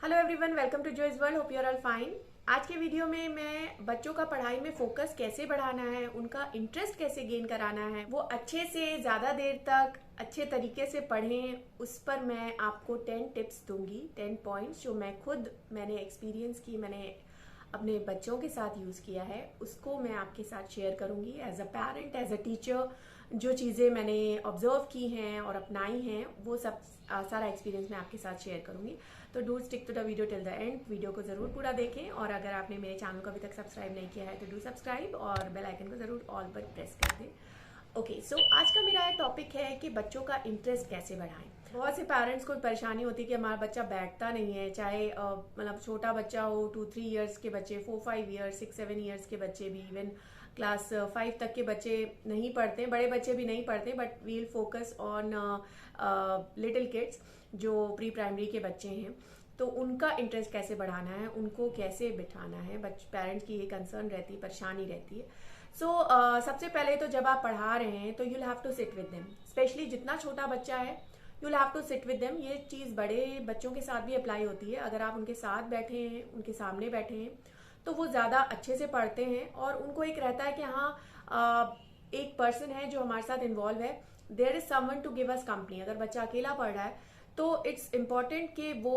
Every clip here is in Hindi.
Hello everyone, welcome to Joy's world. Hope you are all fine. आज के वीडियो में मैं बच्चों का पढ़ाई में फोकस कैसे बढ़ाना है, उनका इंटरेस्ट कैसे गेन कराना है, वो अच्छे से ज़्यादा देर तक अच्छे तरीके से पढ़ें, उस पर मैं आपको 10 टिप्स दूंगी, 10 पॉइंट्स जो मैंने एक्सपीरियंस की, मैंने अपने बच्चों के साथ यूज़ किया है, उसको मैं आपके साथ शेयर करूंगी as a parent, as a teacher. जो चीज़ें मैंने ऑब्जर्व की हैं और अपनाई हैं वो सब सारा एक्सपीरियंस मैं आपके साथ शेयर करूंगी। तो do stick to the video till the end. Video को ज़रूर पूरा देखें और अगर आपने मेरे चैनल को अभी तक सब्सक्राइब नहीं किया है तो डू सब्सक्राइब और बेल आइकन को ज़रूर ऑल पर प्रेस कर दें। ओके, सो आज का मेरा टॉपिक है कि बच्चों का इंटरेस्ट कैसे बढ़ाएं। बहुत से पेरेंट्स को परेशानी होती है कि हमारा बच्चा बैठता नहीं है, चाहे मतलब छोटा बच्चा हो, 2-3 ईयर्स के बच्चे, 4-5 ईयर्स, 6-7 ईयर्स के बच्चे भी, इवन क्लास 5 तक के बच्चे नहीं पढ़ते, बड़े बच्चे भी नहीं पढ़ते, but we'll focus on little kids जो प्री प्राइमरी के बच्चे हैं। तो उनका इंटरेस्ट कैसे बढ़ाना है, उनको कैसे बिठाना है, पेरेंट्स की ये कंसर्न रहती है, परेशानी रहती है। सो सबसे पहले तो जब आप पढ़ा रहे हैं तो you'll have to sit with them, especially जितना छोटा बच्चा है you'll have to sit with them. ये चीज़ बड़े बच्चों के साथ भी अप्लाई होती है। अगर आप उनके साथ बैठे हैं, उनके सामने बैठे हैं, तो वो ज़्यादा अच्छे से पढ़ते हैं और उनको एक रहता है कि हाँ एक पर्सन है जो हमारे साथ इन्वॉल्व है, there is someone to give us company. अगर बच्चा अकेला पढ़ रहा है तो इट्स इम्पॉर्टेंट कि वो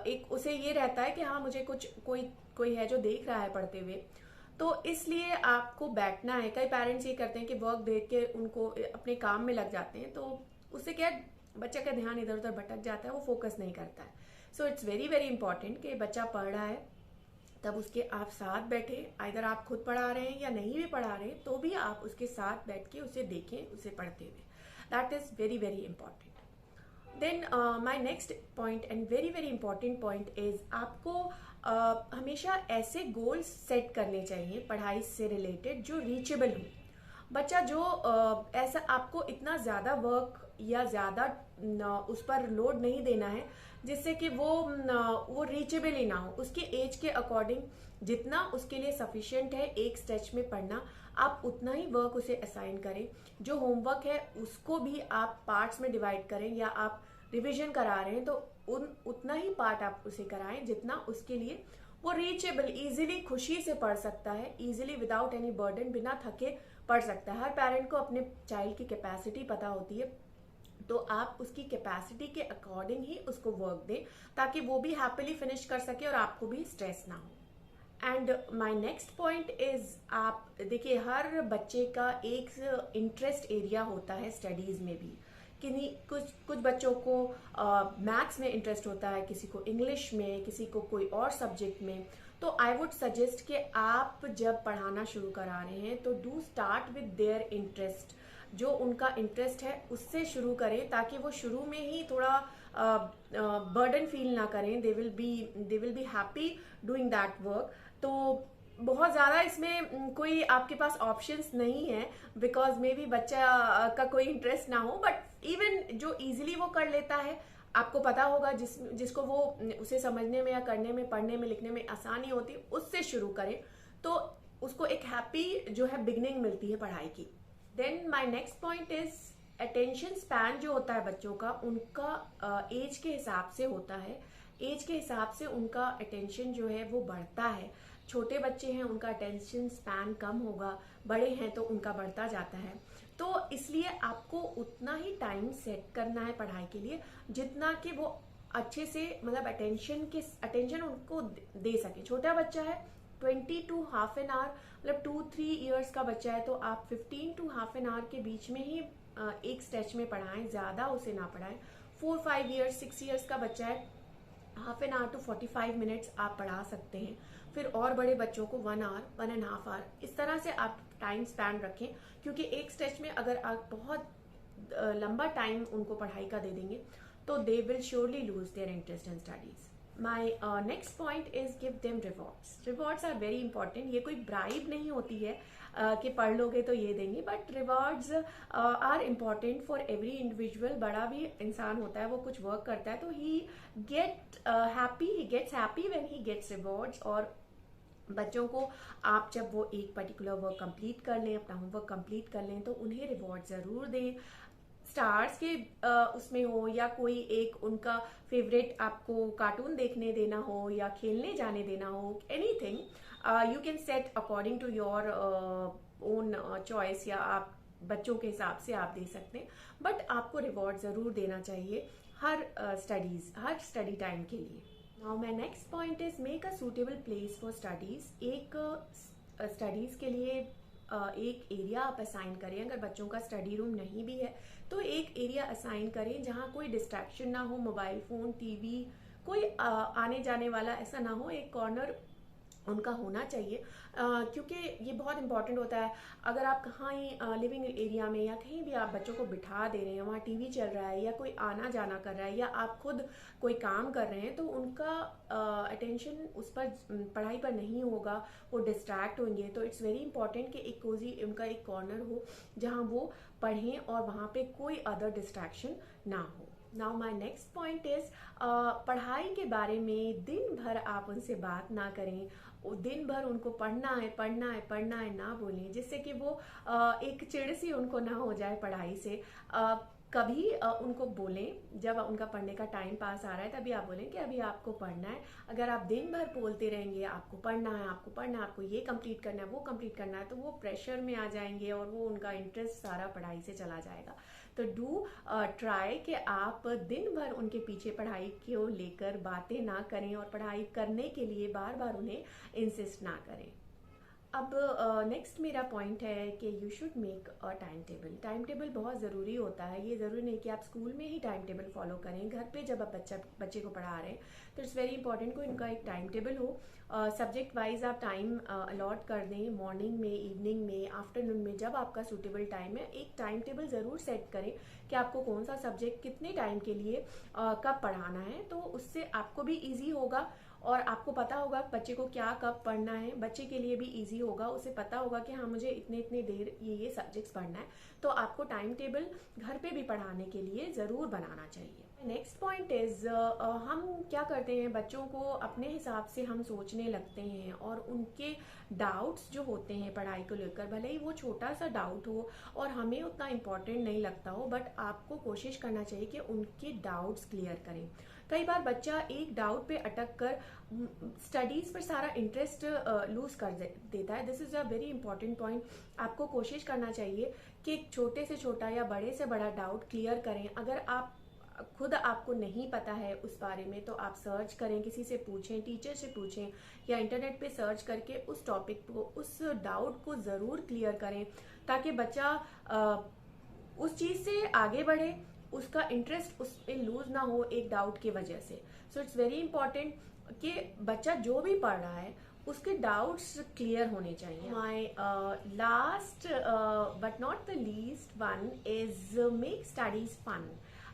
एक उसे ये रहता है कि हाँ मुझे कोई है जो देख रहा है पढ़ते हुए। तो इसलिए आपको बैठना है। कई पेरेंट्स ये करते हैं कि वर्क देख के उनको अपने काम में लग जाते हैं, तो उससे क्या बच्चा का ध्यान इधर उधर भटक जाता है, वो फोकस नहीं करता है। So it's very very important कि बच्चा पढ़ रहा है तब उसके आप साथ बैठे, आइदर आप खुद पढ़ा रहे हैं या नहीं भी पढ़ा रहे हैं तो भी आप उसके साथ बैठ के उसे देखें, उसे पढ़ते हुए। That is very very important. Then my next point and very very important point is आपको हमेशा ऐसे गोल्स सेट करने चाहिए पढ़ाई से रिलेटेड जो रीचेबल हो। बच्चा जो ऐसा आपको इतना ज़्यादा वर्क या ज़्यादा उस पर लोड नहीं देना है जिससे कि वो रीचेबल ही ना हो। उसके एज के अकॉर्डिंग जितना उसके लिए सफिशिएंट है एक स्ट्रेच में पढ़ना, आप उतना ही वर्क उसे असाइन करें। जो होमवर्क है उसको भी आप पार्ट्स में डिवाइड करें, या आप रिवीजन करा रहे हैं तो उतना ही पार्ट आप उसे कराएं जितना उसके लिए वो रीचेबल, इजीली खुशी से पढ़ सकता है, इजीली विदाउट एनी बर्डन, बिना थके पढ़ सकता है। हर पेरेंट को अपने चाइल्ड की कैपेसिटी पता होती है, तो आप उसकी कैपेसिटी के अकॉर्डिंग ही उसको वर्क दें ताकि वो भी हैप्पीली फिनिश कर सके और आपको भी स्ट्रेस ना हो। And my next point is, आप देखिए हर बच्चे का एक इंटरेस्ट एरिया होता है स्टडीज में भी। कुछ बच्चों को मैथ्स में इंटरेस्ट होता है, किसी को इंग्लिश में, किसी को कोई और सब्जेक्ट में। तो आई वुड सजेस्ट कि आप जब पढ़ाना शुरू करा रहे हैं तो do start with their interest. जो उनका इंटरेस्ट है उससे शुरू करें ताकि वो शुरू में ही थोड़ा बर्डन फील ना करें। They will be happy doing that work. तो बहुत ज़्यादा इसमें कोई आपके पास ऑप्शंस नहीं है, बिकॉज मे बी बच्चा का कोई इंटरेस्ट ना हो, बट इवन जो इजीली वो कर लेता है, आपको पता होगा जिसको वो उसे समझने में या करने में, पढ़ने में, लिखने में आसानी होती है, उससे शुरू करें तो उसको एक हैप्पी जो है बिगनिंग मिलती है पढ़ाई की। Then my next point is attention span जो होता है बच्चों का, उनका एज के हिसाब से होता है। एज के हिसाब से उनका अटेंशन जो है वो बढ़ता है। छोटे बच्चे हैं उनका अटेंशन स्पैन कम होगा, बड़े हैं तो उनका बढ़ता जाता है। तो इसलिए आपको उतना ही टाइम सेट करना है पढ़ाई के लिए जितना कि वो अच्छे से मतलब अटेंशन उनको दे सके। छोटा बच्चा है 20 टू हाफ एन आवर, मतलब 2-3 ईयर्स का बच्चा है तो आप 15 टू हाफ एन आवर के बीच में ही एक स्ट्रेच में पढ़ाएं, ज्यादा उसे ना पढ़ाएं। 4-5 ईयर्स, 6 ईयर्स का बच्चा है, half an hour to 45 minutes आप पढ़ा सकते हैं। फिर और बड़े बच्चों को 1 आवर, 1.5 आवर, इस तरह से आप टाइम स्पैन रखें, क्योंकि एक स्ट्रेच में अगर आप बहुत लंबा टाइम उनको पढ़ाई का दे देंगे तो they will surely lose their interest in studies. My next point is give them rewards. Rewards are very important. ये कोई ब्राइब नहीं होती है कि पढ़ लोगे तो ये देंगे, but rewards are important for every individual. बड़ा भी इंसान होता है, वो कुछ वर्क करता है तो he gets happy when he gets rewards. और बच्चों को आप जब वो एक पर्टिकुलर वर्क कंप्लीट कर लें, अपना होमवर्क कंप्लीट कर लें, तो उन्हें रिवॉर्ड जरूर दें। स्टार्स के उसमें हो, या कोई एक उनका फेवरेट आपको कार्टून देखने देना हो या खेलने जाने देना हो, anything you can set according to your own choice, या आप बच्चों के हिसाब से आप दे सकते हैं। बट आपको रिवॉर्ड जरूर देना चाहिए हर हर स्टडी टाइम के लिए। Now my next point is make a suitable place for studies. एक स्टडीज के लिए एक एरिया आप असाइन करें। अगर बच्चों का स्टडी रूम नहीं भी है तो एक एरिया असाइन करें जहां कोई डिस्ट्रैक्शन ना हो, मोबाइल फोन, टीवी, कोई आने जाने वाला ऐसा ना हो। एक कॉर्नर उनका होना चाहिए, क्योंकि ये बहुत इंपॉर्टेंट होता है। अगर आप कहाँ ही लिविंग एरिया में या कहीं भी आप बच्चों को बिठा दे रहे हैं, वहाँ टीवी चल रहा है या कोई आना जाना कर रहा है या आप खुद कोई काम कर रहे हैं, तो उनका अटेंशन उस पर पढ़ाई पर नहीं होगा, वो डिस्ट्रैक्ट होंगे। तो इट्स वेरी इंपॉर्टेंट कि एक कोजी उनका एक कॉर्नर हो जहाँ वो पढ़ें और वहाँ पे कोई अदर डिस्ट्रैक्शन ना हो। Now my next point is पढ़ाई के बारे में दिन भर आप उनसे बात ना करें। दिन भर उनको पढ़ना है पढ़ना है पढ़ना है ना बोलें, जिससे कि वो एक चिढ़ सी उनको ना हो जाए पढ़ाई से। कभी उनको बोलें जब उनका पढ़ने का टाइम पास आ रहा है, तभी आप बोलें कि अभी आपको पढ़ना है। अगर आप दिन भर बोलते रहेंगे आपको पढ़ना है, आपको पढ़ना है, आपको ये कंप्लीट करना है, वो कंप्लीट करना है, तो वो प्रेशर में आ जाएंगे और वो उनका इंटरेस्ट सारा पढ़ाई से चला जाएगा। तो डू ट्राई कि आप दिन भर उनके पीछे पढ़ाई को लेकर बातें ना करें और पढ़ाई करने के लिए बार बार उन्हें इंसिस्ट ना करें। अब नेक्स्ट मेरा पॉइंट है कि you should make a time table. Time table बहुत ज़रूरी होता है। ये ज़रूरी नहीं कि आप स्कूल में ही टाइम टेबल फॉलो करें, घर पे जब आप बच्चे को पढ़ा रहे हैं तो इट्स वेरी इंपॉर्टेंट कि उनका एक टाइम टेबल हो। सब्जेक्ट वाइज आप टाइम अलॉट कर दें, मॉर्निंग में, इवनिंग में, आफ्टरनून में, जब आपका सूटेबल टाइम है। एक टाइम टेबल ज़रूर सेट करें कि आपको कौन सा सब्जेक्ट कितने टाइम के लिए कब पढ़ाना है, तो उससे आपको भी ईजी होगा और आपको पता होगा बच्चे को क्या कब पढ़ना है। बच्चे के लिए भी इजी होगा, उसे पता होगा कि हाँ मुझे इतने इतने देर ये सब्जेक्ट्स पढ़ना है। तो आपको टाइम टेबल घर पे भी पढ़ाने के लिए ज़रूर बनाना चाहिए। नेक्स्ट पॉइंट इज हम क्या करते हैं, बच्चों को अपने हिसाब से हम सोचने लगते हैं और उनके डाउट्स जो होते हैं पढ़ाई को लेकर, भले ही वो छोटा सा डाउट हो और हमें उतना इम्पोर्टेंट नहीं लगता हो, बट आपको कोशिश करना चाहिए कि उनके डाउट्स क्लियर करें। कई बार बच्चा एक डाउट पे अटक कर स्टडीज पर सारा इंटरेस्ट लूज कर देता है। This is a very important point. आपको कोशिश करना चाहिए कि छोटे से छोटा या बड़े से बड़ा डाउट क्लियर करें। अगर आप खुद आपको नहीं पता है उस बारे में तो आप सर्च करें, किसी से पूछें, टीचर से पूछें या इंटरनेट पे सर्च करके उस टॉपिक को, उस डाउट को ज़रूर क्लियर करें, ताकि बच्चा उस चीज़ से आगे बढ़े, उसका इंटरेस्ट उस पे लूज ना हो एक डाउट की वजह से। सो इट्स वेरी इंपॉर्टेंट कि बच्चा जो भी पढ़ रहा है उसके डाउट्स क्लियर होने चाहिए। My last but not the least one is make studies fun.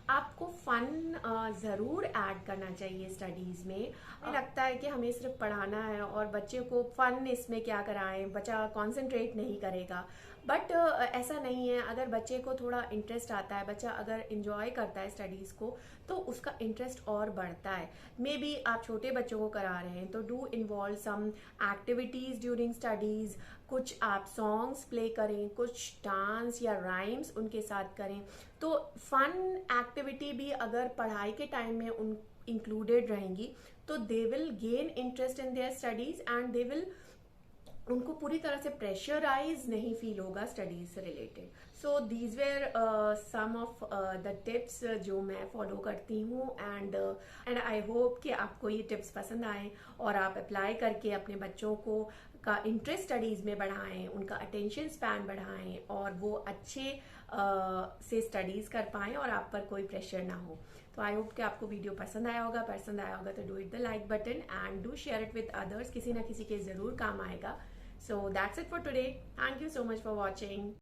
आपको फन ज़रूर ऐड करना चाहिए स्टडीज़ में। हमें लगता है कि हमें सिर्फ पढ़ाना है और बच्चे को फन इसमें क्या कराएं, बच्चा कंसंट्रेट नहीं करेगा, बट ऐसा नहीं है। अगर बच्चे को थोड़ा इंटरेस्ट आता है, बच्चा अगर इंजॉय करता है स्टडीज़ को, तो उसका इंटरेस्ट और बढ़ता है। मे बी आप छोटे बच्चों को करा रहे हैं तो do involve some activities during studies. कुछ आप सॉन्ग्स प्ले करें, कुछ डांस या राइम्स उनके साथ करें। तो फन एक्टिविटी भी अगर पढ़ाई के टाइम में उन इंक्लूडेड रहेंगी तो they will gain interest in their studies and they will, उनको पूरी तरह से प्रेशराइज नहीं फील होगा स्टडीज से related. So these were some of the tips जो मैं फॉलो करती हूँ एंड आई होप कि आपको ये टिप्स पसंद आए और आप अप्लाई करके अपने बच्चों को का इंटरेस्ट स्टडीज में बढ़ाएं, उनका अटेंशन स्पैन बढ़ाएं और वो अच्छे से स्टडीज कर पाएं और आप पर कोई प्रेशर ना हो। तो आई होप कि आपको वीडियो पसंद आया होगा तो do it the like button and do share it with others. किसी ना किसी के जरूर काम आएगा। So that's it for today. Thank you so much for watching.